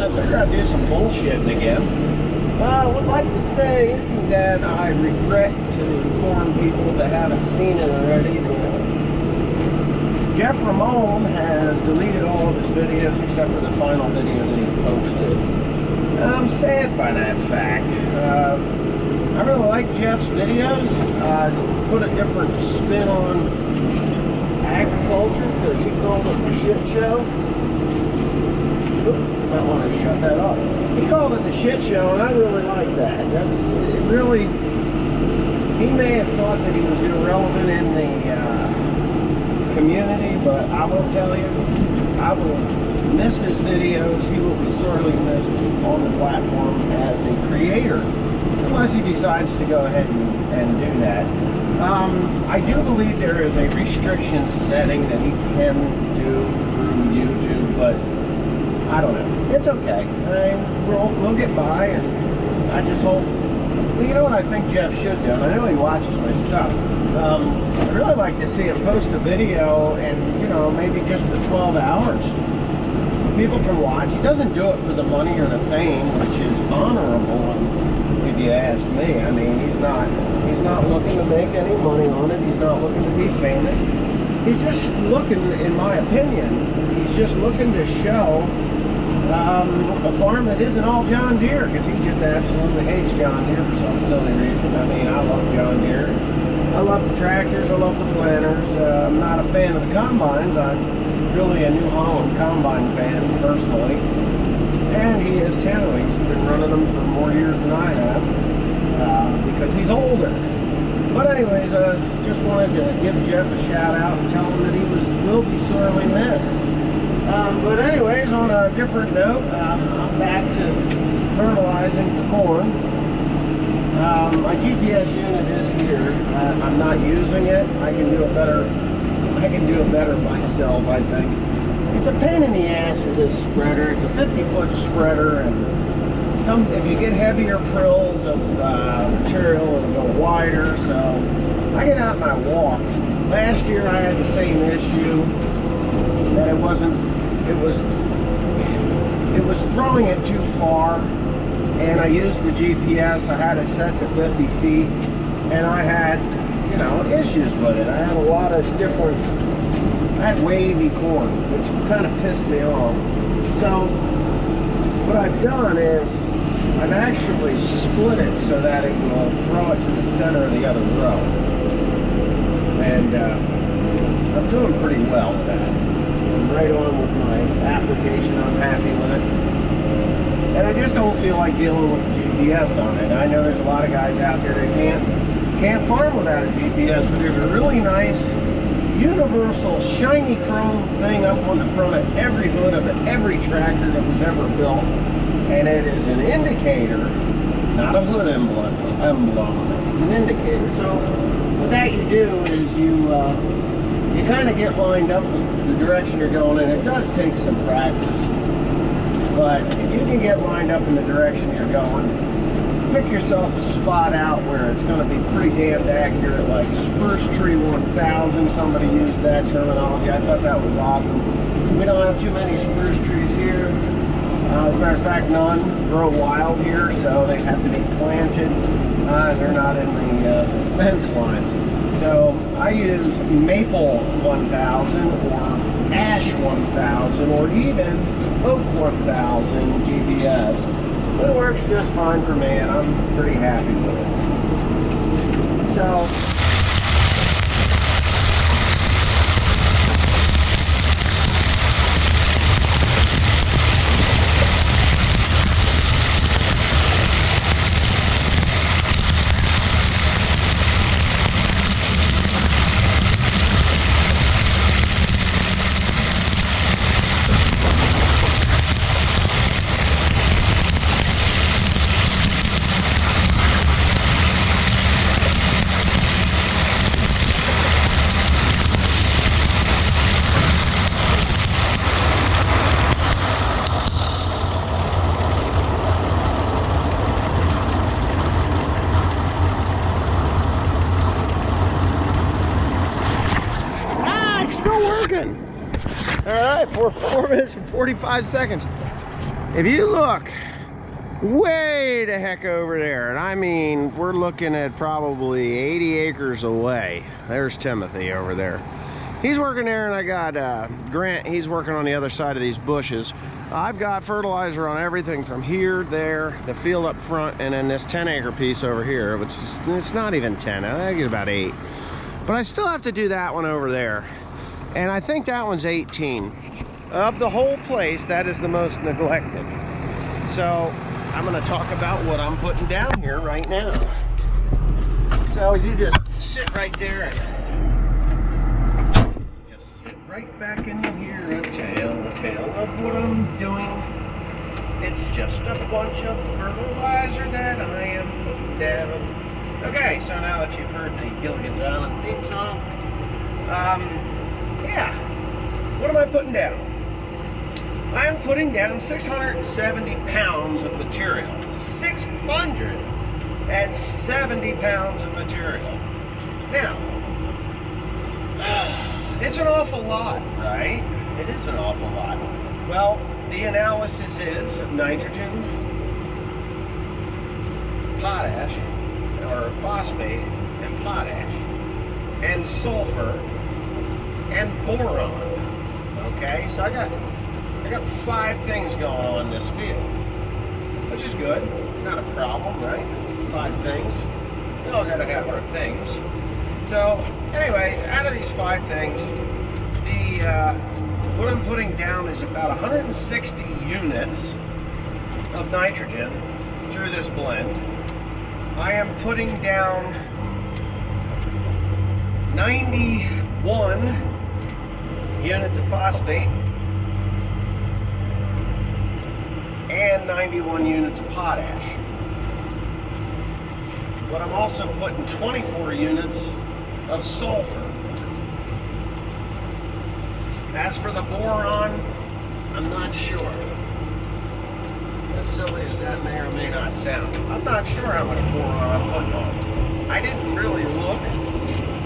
I figured I'd do some bullshitting again. I would like to say that I regret to inform people that haven't seen it already. Jeff Ramone has deleted all of his videos except for the final video that he posted. And I'm sad by that fact. I really like Jeff's videos. Put a different spin on agriculture because he called it the shit show. Might want to shut that off. He called it the shit show, and I really like that. It really, he may have thought that he was irrelevant in the community, but I will tell you, I will miss his videos. He will be sorely missed on the platform as a creator, unless he decides to go ahead and do that. I do believe there is a restriction setting that he can do through YouTube, but I don't know. It's okay. We'll get by, and I just hope. Well, you know what I think Jeff should do? And I know he watches my stuff. I'd really like to see him post a video, and you know, maybe just for 12 hours. People can watch. He doesn't do it for the money or the fame, which is honorable, if you ask me. I mean, he's not looking to make any money on it. He's not looking to be famous. He's just looking, in my opinion, he's just looking to show a farm that isn't all John Deere, because he just absolutely hates John Deere for some silly reason. I mean, I love John Deere. I love the tractors. I love the planters. I'm not a fan of the combines. I'm really a New Holland combine fan, personally. And he is too. He's been running them for more years than I have, because he's older. But anyways, just wanted to give Jeff a shout out and tell him that he will be sorely missed. But anyways, on a different note, I'm back to fertilizing for corn. My GPS unit is here. I'm not using it. I can do it better myself, I think. It's a pain in the ass with this spreader. It's a 50-foot spreader, and if you get heavier prills of material, it'll go wider. So I get out and I walk. Last year I had the same issue, that it was throwing it too far, and I used the GPS. I had it set to 50 feet, and I had, you know, issues with it. I had a lot of different, I had wavy corn, which kind of pissed me off. So what I've done is I've actually split it so that it will throw it to the center of the other row. And I'm doing pretty well with that. I'm right on with my application. I'm happy with it. And I just don't feel like dealing with the GPS on it. I know there's a lot of guys out there that can't farm without a GPS, but there's a really nice universal shiny chrome thing up on the front of every hood of every tractor that was ever built. And it is an indicator, not a hood emblem. It's an indicator. So what that you do is you kind of get lined up the direction you're going in. It does take some practice, but if you can get lined up in the direction you're going, pick yourself a spot out where it's going to be pretty damn accurate, like spruce tree 1000. Somebody used that terminology. I thought that was awesome. We don't have too many spruce trees here. As a matter of fact, none grow wild here, so they have to be planted. They're not in the fence lines. So I use maple 1000 or ash 1000 or even oak 1000 GPS. But it works just fine for me, and I'm pretty happy with it. So All right, for 4 minutes and 45 seconds. If you look way the heck over there, and I mean, we're looking at probably 80 acres away. There's Timothy over there. He's working there, and I got Grant, he's working on the other side of these bushes. I've got fertilizer on everything from here, there, the field up front, and then this 10-acre piece over here, which is, it's not even 10, I think it's about 8. But I still have to do that one over there. And I think that one's 18. Of the whole place, that is the most neglected. So I'm gonna talk about what I'm putting down here right now. So you just sit right there and just sit right back and you hear a tale of what I'm doing. It's just a bunch of fertilizer that I am putting down. Okay, so now that you've heard the Gilligan's Island theme song, yeah, what am I putting down? I'm putting down 670 pounds of material. 670 pounds of material. Now, it's an awful lot, right? It is an awful lot. Well, the analysis is nitrogen, potash, or phosphate, and potash, and sulfur, and boron. Okay, so I got 5 things going on in this field, which is good. Not a problem, right? 5 things. We all gotta have our things. So, anyways, out of these 5 things, the what I'm putting down is about 160 units of nitrogen through this blend. I am putting down 91 units of phosphate and 91 units of potash. But I'm also putting 24 units of sulfur. As for the boron, I'm not sure. As silly as that may or may not sound, I'm not sure how much boron I'm putting on. I didn't really look,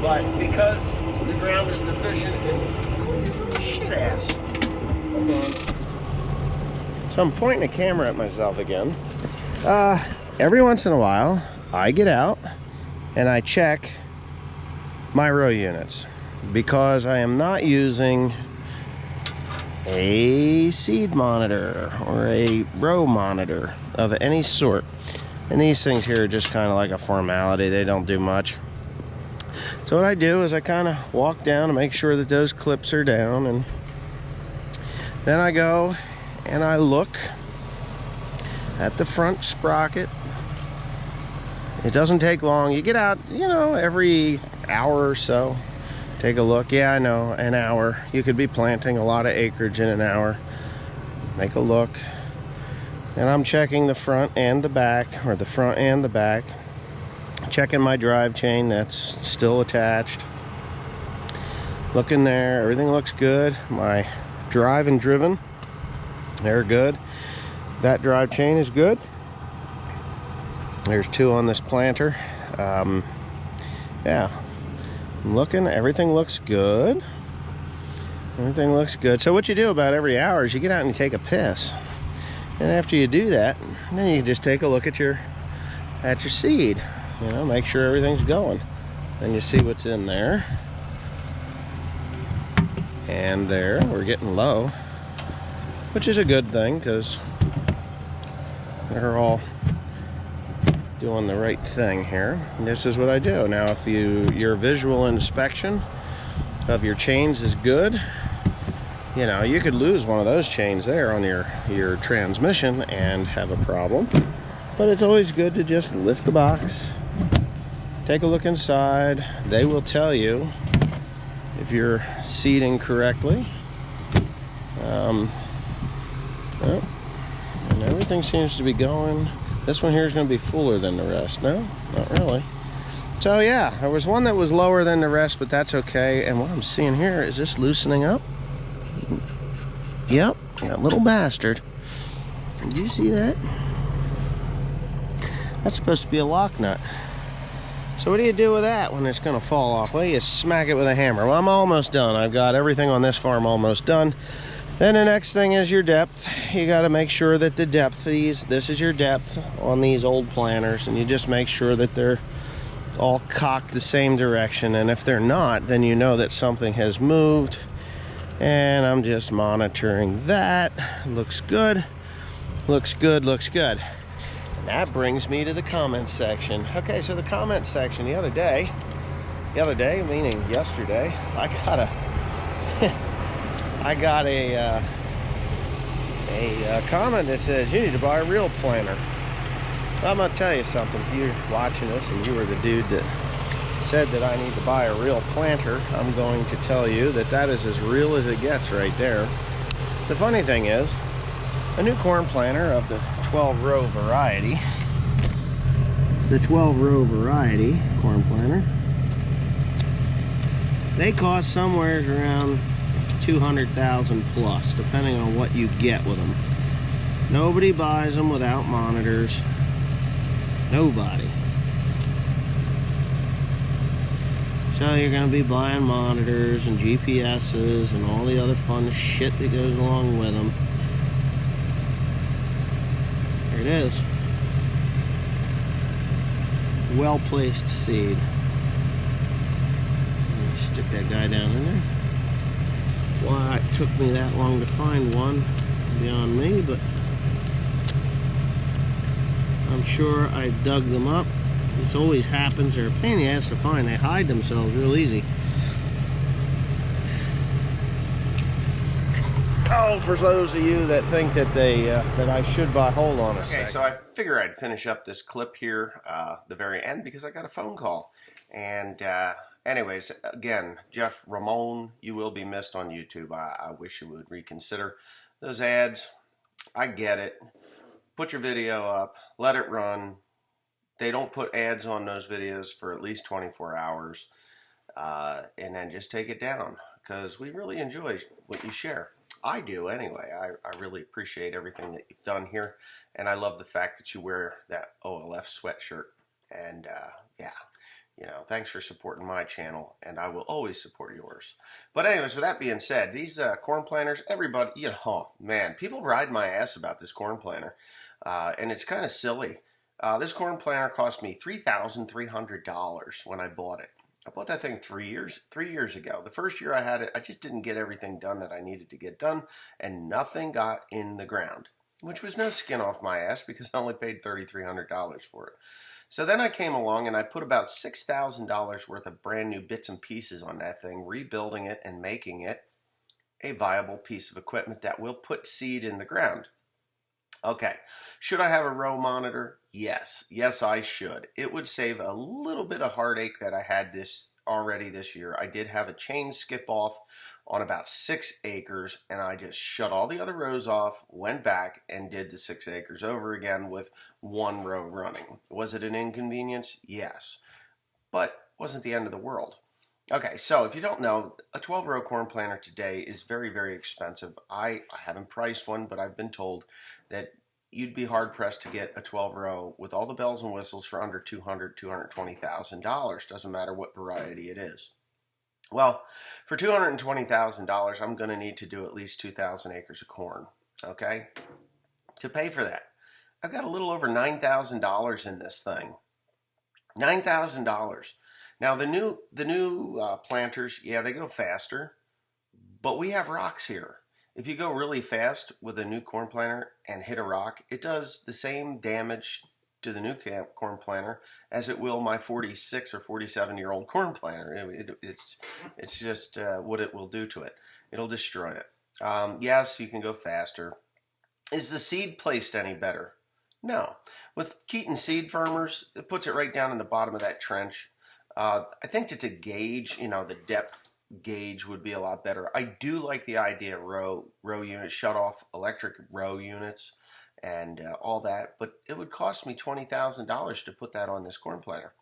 but because the ground is deficient in shit ass. Hold on. So I'm pointing the camera at myself again. Every once in a while, I get out and I check my row units because I am not using a seed monitor or a row monitor of any sort. And these things here are just kind of like a formality. They don't do much. So what I do is I kind of walk down to make sure that those clips are down, and then I go and I look at the front sprocket. It doesn't take long. You get out, you know, every hour or so. Take a look. Yeah, I know, an hour. You could be planting a lot of acreage in an hour. Make a look. And I'm checking the front and the back, or the front and the back. Checking my drive chain, that's still attached. Looking there, everything looks good. My drive and driven, they're good. That drive chain is good. There's 2 on this planter. Yeah, I'm looking, everything looks good. Everything looks good. So what you do about every hour is you get out and you take a piss. And after you do that, then you just take a look at your seed. You know, make sure everything's going. And you see what's in there. And there, we're getting low. Which is a good thing, because they're all doing the right thing here. And this is what I do. Now, if your visual inspection of your chains is good, you know, you could lose one of those chains there on your transmission and have a problem. But it's always good to just lift the box, take a look inside. They will tell you if you're seeding correctly. Well, and everything seems to be going. This one here is going to be fuller than the rest. No, not really. So yeah, there was one that was lower than the rest, but that's okay. And what I'm seeing here is this loosening up. Yep, that little bastard. Did you see that? That's supposed to be a lock nut. So what do you do with that when it's going to fall off? Well, you smack it with a hammer. Well, I'm almost done. I've got everything on this farm almost done. Then the next thing is your depth. You got to make sure that the depth, this is your depth on these old planters, and you just make sure that they're all cocked the same direction, and if they're not, then you know that something has moved. And I'm just monitoring that. Looks good, looks good, looks good. And that brings me to the comments section. Okay, so the comment section the other day, meaning yesterday, I got a comment that says you need to buy a real planter. Well, I'm gonna tell you something. If you're watching this and you were the dude that said that I need to buy a real planter, I'm going to tell you that that is as real as it gets right there. The funny thing is, a new corn planter of the 12-row variety, corn planter, they cost somewhere around 200,000 plus, depending on what you get with them. Nobody buys them without monitors. Nobody. So you're going to be buying monitors and GPSs and all the other fun shit that goes along with them. There it is. Well-placed seed. Stick that guy down in there. Why it took me that long to find one, beyond me, but I'm sure I dug them up. This always happens. They're a pain in the ass to find. They hide themselves real easy. Oh, for those of you that think that that I should buy, hold on a second. Okay, so I figure I'd finish up this clip here, the very end, because I got a phone call. And anyways, again, Jeff Ramone, you will be missed on YouTube. I wish you would reconsider those ads. I get it. Put your video up, let it run. They don't put ads on those videos for at least 24 hours, and then just take it down, because we really enjoy what you share. I do anyway. I really appreciate everything that you've done here, and I love the fact that you wear that OLF sweatshirt. And yeah, you know, thanks for supporting my channel, and I will always support yours. But anyways, with that being said, these corn planters, everybody, you know, oh, man, people ride my ass about this corn planter, and it's kind of silly. This corn planter cost me $3,300 when I bought it. I bought that thing 3 years ago. The first year I had it, I just didn't get everything done that I needed to get done, and nothing got in the ground, which was no skin off my ass because I only paid $3,300 for it. So then I came along and I put about $6,000 worth of brand new bits and pieces on that thing, rebuilding it and making it a viable piece of equipment that will put seed in the ground. Okay, should I have a row monitor? Yes. Yes, I should. It would save a little bit of heartache that I had already this year. I did have a chain skip off on about 6 acres, and I just shut all the other rows off, went back, and did the 6 acres over again with 1 row running. Was it an inconvenience? Yes. But wasn't the end of the world. Okay, so if you don't know, a 12-row corn planter today is very, very expensive. I haven't priced one, but I've been told that you'd be hard-pressed to get a 12-row with all the bells and whistles for under $200,000, $220,000. Doesn't matter what variety it is. Well, for $220,000, I'm going to need to do at least 2,000 acres of corn, okay? To pay for that, I've got a little over $9,000 in this thing. $9,000. Now, the new planters, yeah, they go faster, but we have rocks here. If you go really fast with a new corn planter and hit a rock, it does the same damage to the new corn planter as it will my 46 or 47-year-old corn planter. It's just what it will do to it. It'll destroy it. Yes, you can go faster. Is the seed placed any better? No. With Keaton seed firmers, it puts it right down in the bottom of that trench. I think that to gauge, you know, the depth gauge would be a lot better. I do like the idea of row units, shut off electric row units and all that, but it would cost me $20,000 to put that on this corn planter.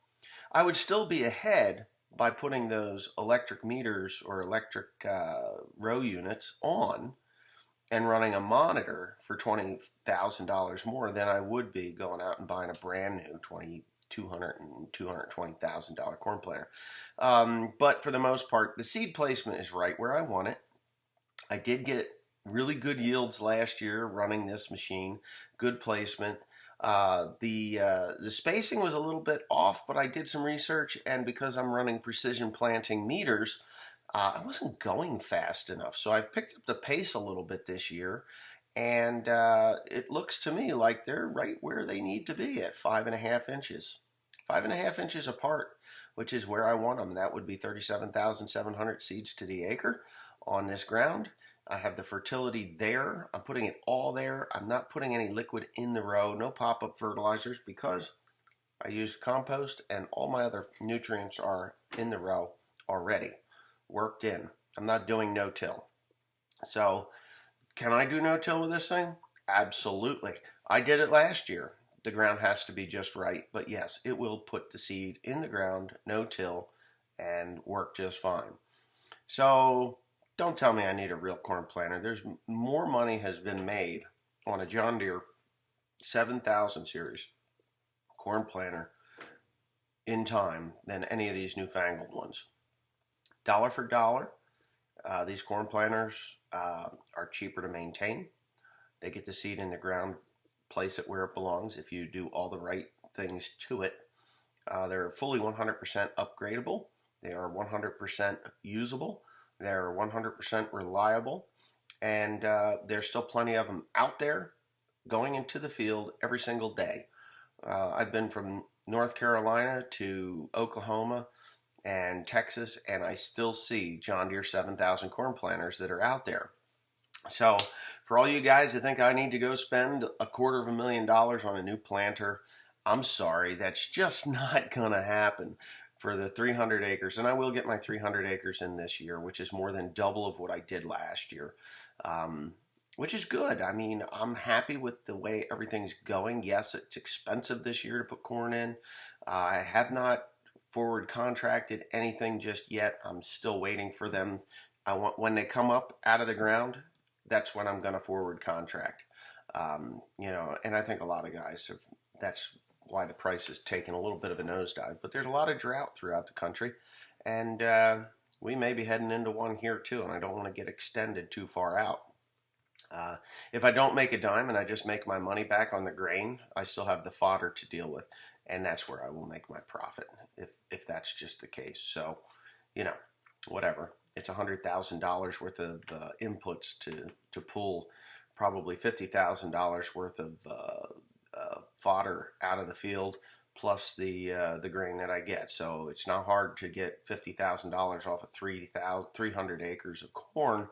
I would still be ahead by putting those electric meters or electric row units on and running a monitor for $20,000 more than I would be going out and buying a brand new $200,000 and $220,000 corn planter. But for the most part, the seed placement is right where I want it. I did get really good yields last year running this machine, good placement. The spacing was a little bit off, but I did some research, and because I'm running precision planting meters, I wasn't going fast enough. So I've picked up the pace a little bit this year, and it looks to me like they're right where they need to be at 5.5 inches. 5.5 inches apart, which is where I want them. That would be 37,700 seeds to the acre on this ground. I have the fertility there. I'm putting it all there. I'm not putting any liquid in the row, no pop-up fertilizers, because I use compost and all my other nutrients are in the row already, worked in. I'm not doing no-till. So can I do no-till with this thing? Absolutely. I did it last year. The ground has to be just right, but yes, it will put the seed in the ground, no-till, and work just fine. So don't tell me I need a real corn planter. There's more money has been made on a John Deere 7000 series corn planter in time than any of these newfangled ones. Dollar for dollar, these corn planters are cheaper to maintain. They get the seed in the ground, place it where it belongs if you do all the right things to it. They're fully 100% upgradable. They are 100% usable. They're 100% reliable, and there's still plenty of them out there going into the field every single day. I've been from North Carolina to Oklahoma and Texas, and I still see John Deere 7000 corn planters that are out there. So for all you guys that think I need to go spend $250,000 on a new planter, I'm sorry, that's just not going to happen for the 300 acres. And I will get my 300 acres in this year, which is more than double of what I did last year, which is good. I mean, I'm happy with the way everything's going. Yes, it's expensive this year to put corn in. I have not forward contracted anything just yet. I'm still waiting for them. I want, when they come up out of the ground, that's when I'm going to forward contract. You know, and I think a lot of guys have, that's why the price has taken a little bit of a nosedive. But there's a lot of drought throughout the country, and we may be heading into one here too, and I don't want to get extended too far out. If I don't make a dime and I just make my money back on the grain, I still have the fodder to deal with, and that's where I will make my profit if that's just the case. So, you know, whatever. It's $100,000 worth of inputs to pull probably $50,000 worth of fodder out of the field, plus the grain that I get. So it's not hard to get $50,000 off of 300 acres of corn,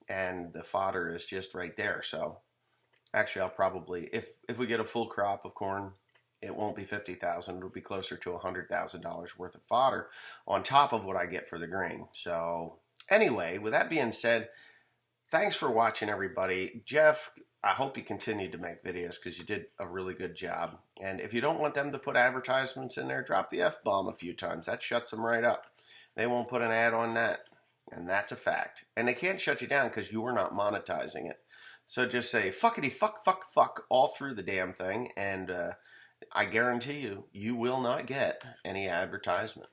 and the fodder is just right there. So actually, I'll probably, if we get a full crop of corn, it won't be $50,000. It'll be closer to $100,000 worth of fodder on top of what I get for the grain. So anyway, with that being said, thanks for watching, everybody. Jeff, I hope you continue to make videos because you did a really good job. And if you don't want them to put advertisements in there, drop the F-bomb a few times. That shuts them right up. They won't put an ad on that. And that's a fact. And they can't shut you down because you are not monetizing it. So just say fuckity fuck fuck fuck all through the damn thing, and I guarantee you, you will not get any advertisement.